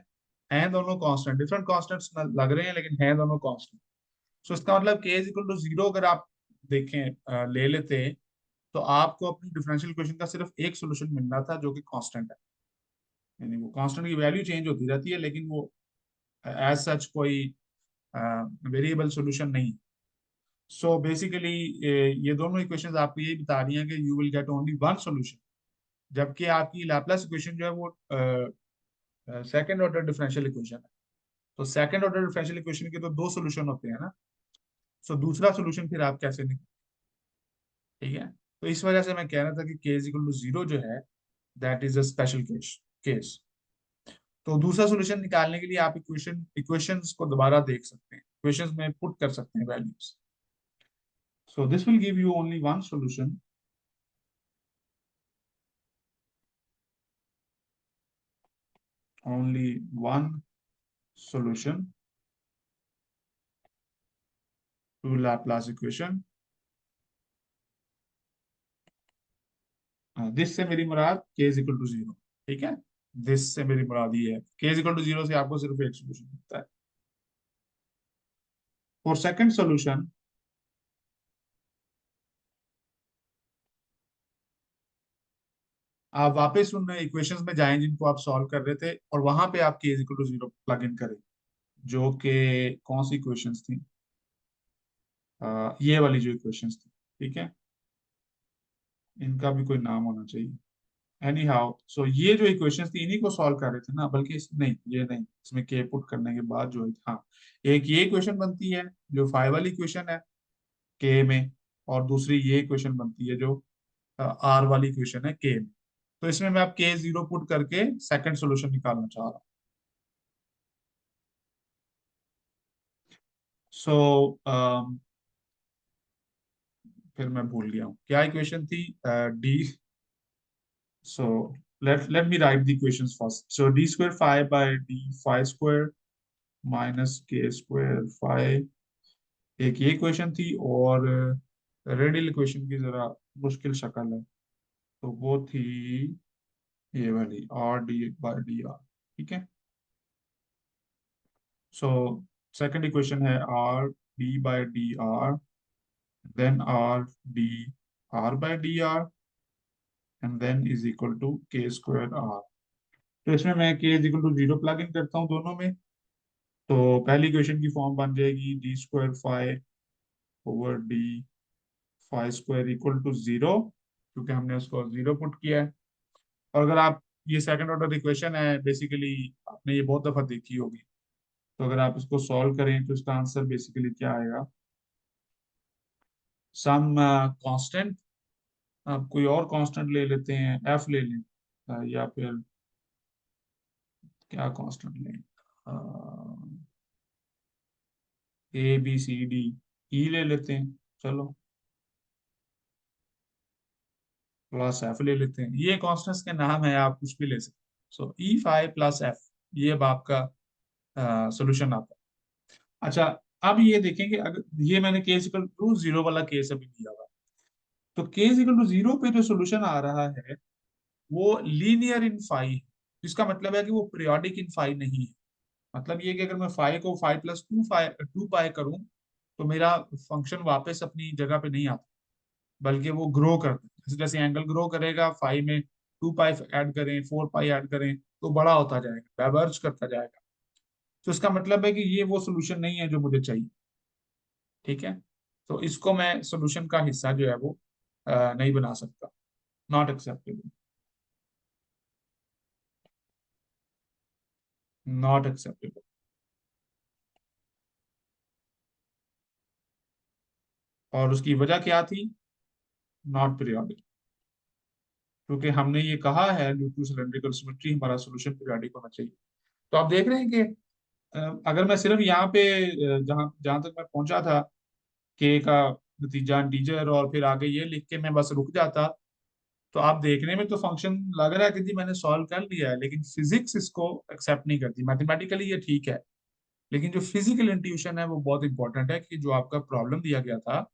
हैं दोनों कांस्टेंट, डिफरेंट कांस्टेंट्स लग रहे हैं लेकिन हैं दोनों कांस्टेंट। सो इसका मतलब k = 0 अगर आप देखें, ले लेते, तो आपको अपनी डिफरेंशियल इक्वेशन का सिर्फ एक सोल्यूशन मिलना था जो कि कांस्टेंट है। यानी वो कांस्टेंट की वैल्यू चेंज होती रहती है, लेकिन वो एज सच कोई वेरिएबल सोल्यूशन नहीं। सो बेसिकली ये दोनों इक्वेशंस आपको यही बता रही हैं कि you will get only one solution, जबकि आपकी लैपलेस इक्वेशन जो है वो सेकंड ऑर्डर डिफरेंशियल इक्वेशन है। तो सेकंड ऑर्डर डिफरेंशियल इक्वेशन के तो दो सोल्यूशन होते हैं ना। सो दूसरा सोल्यूशन फिर आप कैसे निकाल? ठीक है। तो इस वजह से मैं कह रहा था कि k = 0 जो है, that is a special case. तो दूसरा सोल्यूशन निकालने के लिए आप इक्वेशंस को दोबारा देख सकते हैं, इक्वेशंस में पुट कर सकते हैं values. So this will give you only one solution, only one solution to Laplace equation। This से मेरी मुराद k = 0। ठीक है। दिस से मेरी मुराद ये है, k = 0 से आपको सिर्फ एक सोल्यूशन मिलता है। फॉर सेकंड सोल्यूशन, आप वापस उन इक्वेशंस में जाएं जिनको आप सॉल्व कर रहे थे, और वहां पे आप k = 0 प्लग इन करें, जो कि कौन सी इक्वेशंस थी, ये वाली जो इक्वेशंस थी। ठीक है। इनका भी कोई नाम होना चाहिए। एनी हाउ, सो ये जो इक्वेशंस थी इन्हीं को सॉल्व कर रहे थे ना, बल्कि नहीं, ये नहीं, इसमें के पुट करने के बाद जो है, हाँ, एक ये इक्वेशन बनती है जो 5 वाली इक्वेशन है के में, और दूसरी ये इक्वेशन बनती है जो आर वाली इक्वेशन है के में। तो इसमें मैं अब k0 पुट करके सेकंड सोल्यूशन निकालना चाह रहा हूँ। सो फिर मैं भूल गया हूँ क्या इक्वेशन थी, D. So let me write the equations first. So d² phi by d phi square minus k² phi, एक ये इक्वेशन थी, और रेडियल इक्वेशन की जरा मुश्किल शक्ल है, तो वो थी ये वाली r/d/r। ठीक है। सो सेकंड इक्वेशन है r/d/dr, then r/d/r and then is equal to k²r। तो इसमें मैं k = 0 प्लग इन करता हूँ दोनों में, तो पहली इक्वेशन की फॉर्म बन जाएगी d²phi/d phi² = 0, क्योंकि हमने उसको 0 पुट किया है। और अगर आप, ये सेकंड ऑर्डर इक्वेशन है बेसिकली, आपने ये बहुत दफा देखी होगी, तो अगर आप इसको सॉल्व करें तो इसका आंसर बेसिकली क्या आएगा, सम कांस्टेंट, आप कोई और कांस्टेंट ले लेते हैं, एफ ले लें, या फिर क्या कांस्टेंट लें, ए बी सी डी, ई ले लेते हैं, चलो प्लस एफ ले लेते हैं। ये कांस्टेंट्स के नाम है, आप कुछ भी ले सकते हैं। सो ई फाइव प्लस एफ, ये अब आपका सोल्यूशन आता है। अच्छा, अब ये देखेंगे, अगर ये मैंने केस इक्वल टू जीरो वाला केस अभी दिया हुआ, तो केस इक्वल टू जीरो पे जो सोल्यूशन आ रहा है वो लीनियर इन फाई है। इसका मतलब है कि वो पीरियोडिक इन फाई नहीं है। मतलब ये कि अगर मैं फाइव को फाइव प्लस टू पाई करूं तो मेरा फंक्शन वापस अपनी जगह पे नहीं आता, बल्कि वो ग्रो करता है। जैसे जैसे एंगल ग्रो करेगा, फाइव में टू पाई ऐड करें, फोर पाई ऐड करें, तो बड़ा होता जाएगा, डाइवर्ज करता जाएगा। तो इसका मतलब है कि ये वो सोल्यूशन नहीं है जो मुझे चाहिए। ठीक है, तो इसको मैं सोल्यूशन का हिस्सा जो है वो नहीं बना सकता, नॉट एक्सेप्टेबल, नॉट एक्सेप्टेबल। और उसकी वजह क्या थी, नॉट पीरियोडिक, क्योंकि हमने ये कहा है ड्यू टू सिलेंड्रिकल सिमेट्री हमारा सोल्यूशन पीरियोडिक होना चाहिए। तो आप देख रहे हैं कि अगर मैं सिर्फ यहाँ पे जहाँ जहां तक मैं पहुंचा था, के का नतीजा इंटीजर और फिर आगे ये लिख के मैं बस रुक जाता, तो आप देखने में तो फंक्शन लग रहा है कि जी मैंने सॉल्व कर लिया है, लेकिन फिजिक्स इसको एक्सेप्ट नहीं करती। मैथमेटिकली ये ठीक है, लेकिन जो फिजिकल इंट्यूशन है वो बहुत इंपॉर्टेंट है कि जो आपका प्रॉब्लम दिया गया था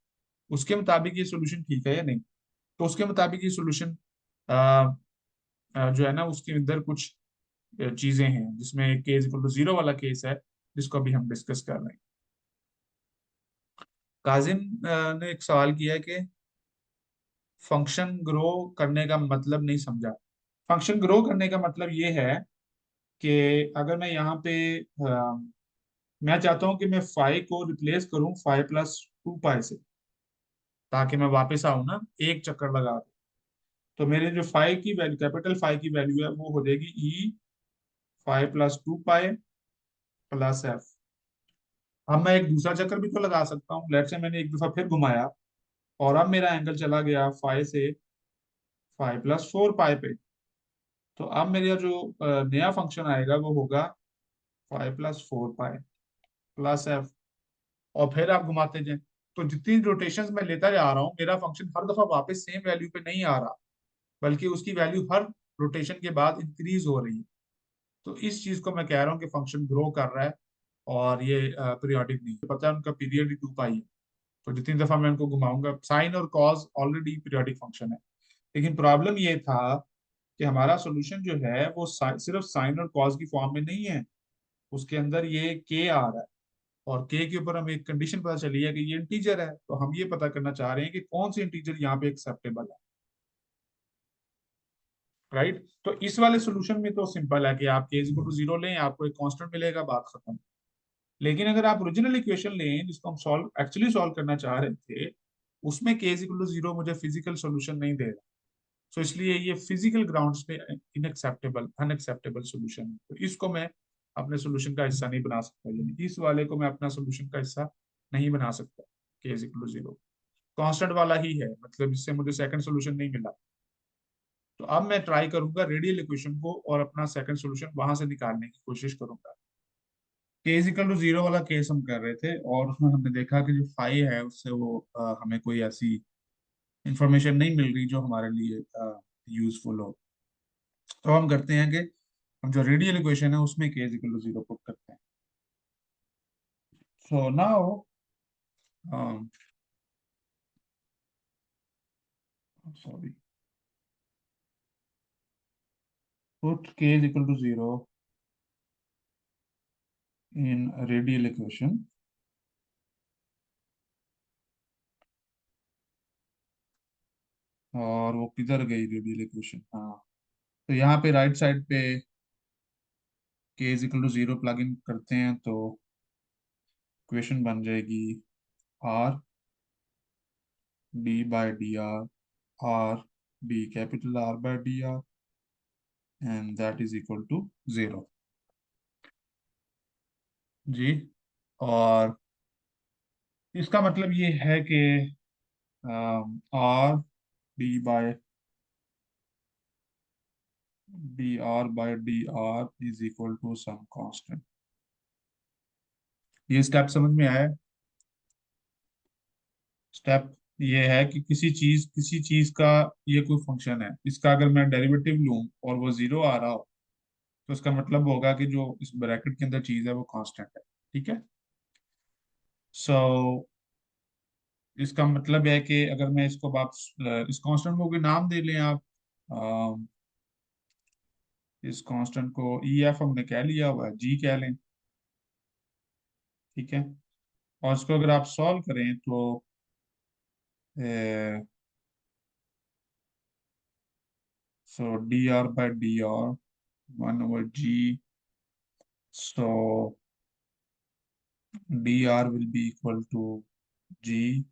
उसके मुताबिक ये सोल्यूशन ठीक है या नहीं। तो उसके मुताबिक ये सोल्यूशन जो है ना, उसके अंदर कुछ चीजें हैं, जिसमें केस इक्वल टू जीरो वाला केस है जिसको अभी हम डिस्कस कर रहे हैं। काजिम ने एक सवाल किया है कि फंक्शन ग्रो करने का मतलब नहीं समझा। फंक्शन ग्रो करने का मतलब ये है कि अगर मैं यहाँ पे मैं चाहता हूँ कि मैं फाइव को रिप्लेस करूँ फाइव प्लस टू पाई से, ताकि मैं वापस आऊँ ना एक चक्कर लगा के। तो मेरे जो फाइव की वैल्यू, कैपिटल फाइव की वैल्यू है वो हो जाएगी E five plus two pi plus F. अब मैं एक दूसरा चक्कर भी तो लगा सकता हूँ, लेट से मैंने एक दफा फिर घुमाया और अब मेरा एंगल चला गया फाइव से फाइव प्लस फोर पाई पे। तो अब मेरा जो नया फंक्शन आएगा वो होगा five plus four pi plus F. और फिर आप घुमाते जाएं, तो जितनी रोटेशंस मैं लेता जा रहा हूँ मेरा फंक्शन हर दफा वापस सेम वैल्यू पे नहीं आ रहा, बल्कि उसकी वैल्यू हर रोटेशन के बाद इंक्रीज हो रही है। तो इस चीज को मैं कह रहा हूँ कि फंक्शन ग्रो कर रहा है और ये पीरियोडिक नहीं है। पता है उनका पीरियड ही टू पाई है, तो जितनी दफा मैं उनको घुमाऊंगा, साइन और कॉज ऑलरेडी पीरियोडिक फंक्शन है। लेकिन प्रॉब्लम ये था कि हमारा सोल्यूशन जो है वो सिर्फ साइन और कॉज की फॉर्म में नहीं है, उसके अंदर ये के आ रहा है। और के के ऊपर हमें एक कंडीशन पता चली है कि ये इंटीजर है, तो हम ये पता करना चाह रहे हैं कि कौन सी इंटीजर यहाँ पे एक्सेप्टेबल है। राइट, तो इस वाले सोल्यूशन में तो सिंपल है कि आप के इक्वल टू जीरो लें, आपको एक कांस्टेंट मिलेगा, बात खत्म। लेकिन अगर आप ओरिजिनल इक्वेशन लें जिसको हम सॉल्व करना चाह रहे थे, उसमें के इक्वल टू जीरो मुझे फिजिकल सोल्यूशन नहीं दे रहा। सो इसलिए ये फिजिकल ग्राउंड्स पे इनएक्सेप्टेबल अनएक्सेप्टेबल सोल्यूशन है, तो इसको मैं अपने सोल्यूशन का हिस्सा नहीं बना सकता, यानी इस वाले को मैं अपना सोल्यूशन का हिस्सा नहीं बना सकता। के इक्वल टू जीरो कांस्टेंट वाला ही है, मतलब इससे मुझे सेकंड सोल्यूशन नहीं मिला। तो अब मैं ट्राई करूंगा रेडियल इक्वेशन को और अपना सेकंड सोल्यूशन वहां से निकालने की कोशिश करूंगा। के इक्वल टू जीरो वाला केस हम कर रहे थे और उसमें हमने देखा कि जो फाई है उससे वो हमें कोई ऐसी इंफॉर्मेशन नहीं मिल रही जो हमारे लिए यूजफुल हो। तो हम करते हैं कि हम जो रेडियल इक्वेशन है उसमें के इक्वल टू जीरो पुट करते हैं। So now sorry, put K equal to zero in radial equation. और वो किधर गई रेडियल इक्वेशन, हाँ, तो यहाँ पे राइट साइड पे k equal to zero plug in करते हैं तो इक्वेशन बन जाएगी R D by D R D capital R by D R and that is equal to zero. जी। और इसका मतलब ये है कि R D R by D R is equal to some constant. ये स्टेप समझ में आया? स्टेप ये है कि किसी चीज का, ये कोई फंक्शन है, इसका अगर मैं डेरिवेटिव लूं और वो जीरो आ रहा हो, तो इसका मतलब होगा कि जो इस ब्रैकेट के अंदर चीज है वो कांस्टेंट है। ठीक है। सो इसका मतलब है कि अगर मैं इसको आप इस कांस्टेंट को कोई नाम दे लें आप, इस कांस्टेंट को ई एफ हमने कह लिया हुआ है, जी कह लें। ठीक है। और इसको अगर आप सॉल्व करें तो so D R by D R 1/g, so D R will be equal to G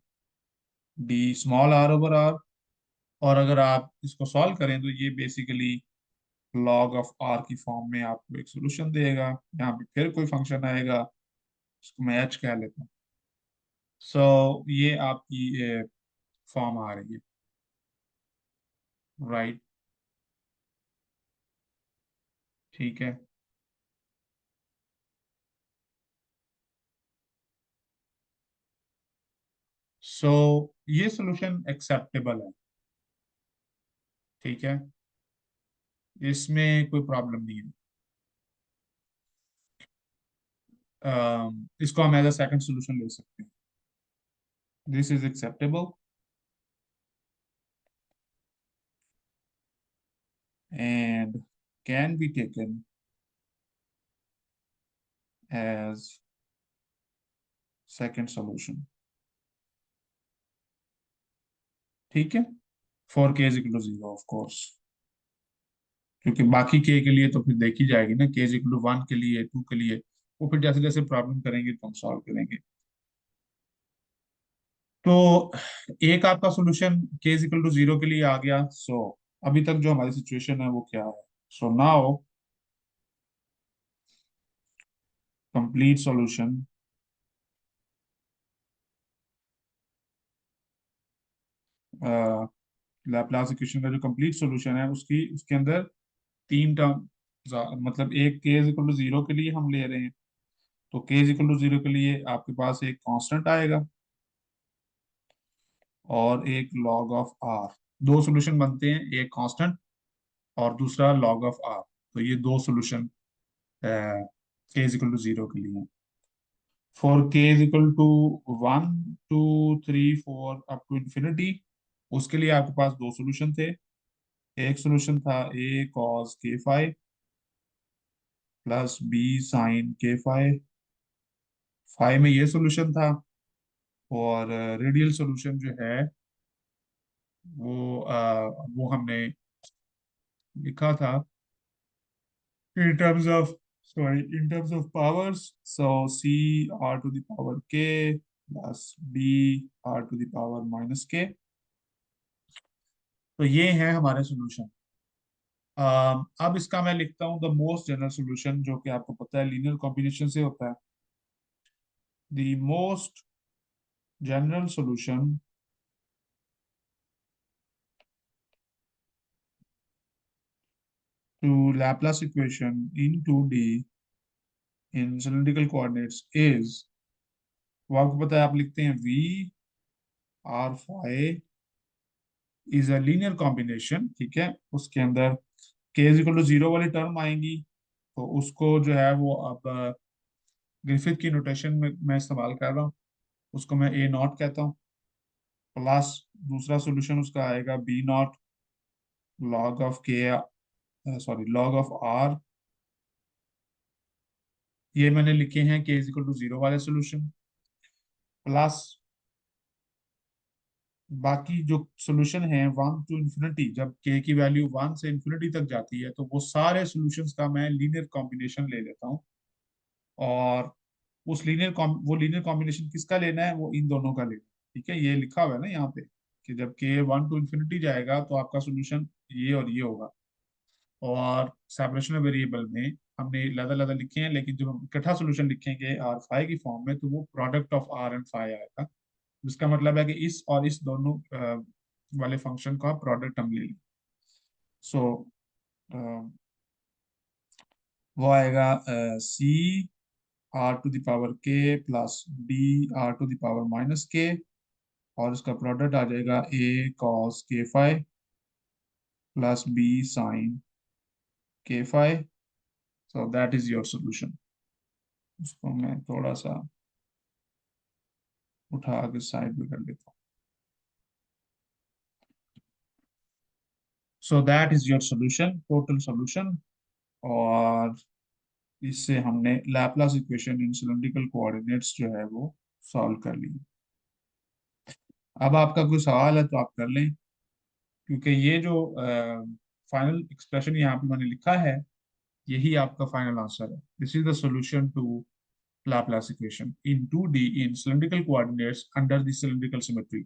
D small R over R. और अगर आप इसको सॉल्व करें तो ये बेसिकली लॉग ऑफ आर की फॉर्म में आपको एक सोल्यूशन देगा। यहाँ पे फिर कोई फंक्शन आएगा, इसको मैं एच कह लेता हूँ। सो ये आपकी फॉर्म आ रही है। राइट। ठीक है। सो ये सोल्यूशन एक्सेप्टेबल है। ठीक है। इसमें कोई प्रॉब्लम नहीं है। इसको हम एज अ सेकंड सोल्यूशन ले सकते हैं। This is acceptable and can be taken as second solution. ठीक है। For K is equal to zero of course, क्योंकि बाकी के लिए तो फिर देखी जाएगी ना, के इज इक्वल टू वन के लिए, टू के लिए, वो फिर जैसे जैसे प्रॉब्लम करेंगे तो हम सॉल्व करेंगे। तो एक आपका सोल्यूशन के इज इक्वल टू जीरो के लिए आ गया। सो अभी तक जो हमारी सिचुएशन है वो क्या है? So now complete solution, Laplace equation का जो कंप्लीट सॉल्यूशन है उसकी उसके अंदर तीन टर्म, मतलब एक के इज इक्वल टू जीरो के लिए हम ले रहे हैं, तो के इज इक्वल टू जीरो के लिए आपके पास एक कांस्टेंट आएगा और एक लॉग ऑफ आर। दो सॉल्यूशन बनते हैं, एक कांस्टेंट और दूसरा लॉग ऑफ आर। तो ये दो सॉल्यूशन के इज इक्वल टू जीरो के लिए। For K is equal to one, two, three, four up to infinity, उसके लिए आपके पास दो सॉल्यूशन थे। एक सॉल्यूशन था ए cos K five plus B sine K five. Five में ये सॉल्यूशन था। और रेडियल सॉल्यूशन जो है वो हमने लिखा था in terms of, sorry, in terms of powers. So c r to the power k plus b r to the power minus k। तो ये है हमारे सॉल्यूशन। अब इसका मैं लिखता हूँ द मोस्ट जनरल सॉल्यूशन, जो कि आपको पता है लीनियर कॉम्बिनेशन से होता है। The most general solution to Laplace equation in 2D in cylindrical coordinates is, वो आपको पता है, आप लिखते हैं v r phi is a linear combination. ठीक है। उसके अंदर के इज इक्वल टू जीरो वाली टर्म आएंगी, तो उसको जो है वो अब ग्रिफिथ की नोटेशन में मैं इस्तेमाल कर रहा हूँ, उसको मैं ए नॉट कहता हूँ। प्लस दूसरा सॉल्यूशन उसका आएगा बी नॉट लॉग ऑफ के, सॉरी लॉग ऑफ आर। ये मैंने लिखे हैं के इज इक्वल टू जीरो वाले सॉल्यूशन। प्लस बाकी जो सॉल्यूशन है वन टू इन्फिनिटी, जब के की वैल्यू वन से इन्फिनिटी तक जाती है, तो वो सारे सॉल्यूशंस का मैं लीनियर कॉम्बिनेशन ले लेता हूँ। और वो लीनियर कॉम्बिनेशन किसका लेना है? वो इन दोनों का लेना है। ठीक है। ये लिखा हुआ है ना यहाँ पे कि जब के वन टू इन्फिनिटी जाएगा तो आपका सोल्यूशन ये और ये होगा। और सेपरेशन वेरिएबल में हमने लदर लदर लिखे हैं, लेकिन जब हम इकट्ठा सोल्यूशन लिखेंगे आर फाइव की फॉर्म में तो वो product of R and five आएगा, जिसका मतलब है कि इस और इस दोनों वाले फंक्शन का प्रोडक्ट हम ले लें। सो वो आएगा C R to the power K plus D R to the power minus K, और इसका प्रोडक्ट आ जाएगा A cos K five plus B sine K five. So that is your solution. उसको मैं थोड़ा सा उठा के साइड में कर लेता हूँ। सो that is your solution, total solution. और इससे हमने Laplace equation in cylindrical coordinates जो है वो सॉल्व कर ली। अब आपका कोई सवाल है तो आप कर लें, क्योंकि ये जो फाइनल एक्सप्रेशन यहाँ पे मैंने लिखा है यही आपका फाइनल आंसर है। This is the solution to Laplace equation in 2D in cylindrical coordinates under the cylindrical symmetry.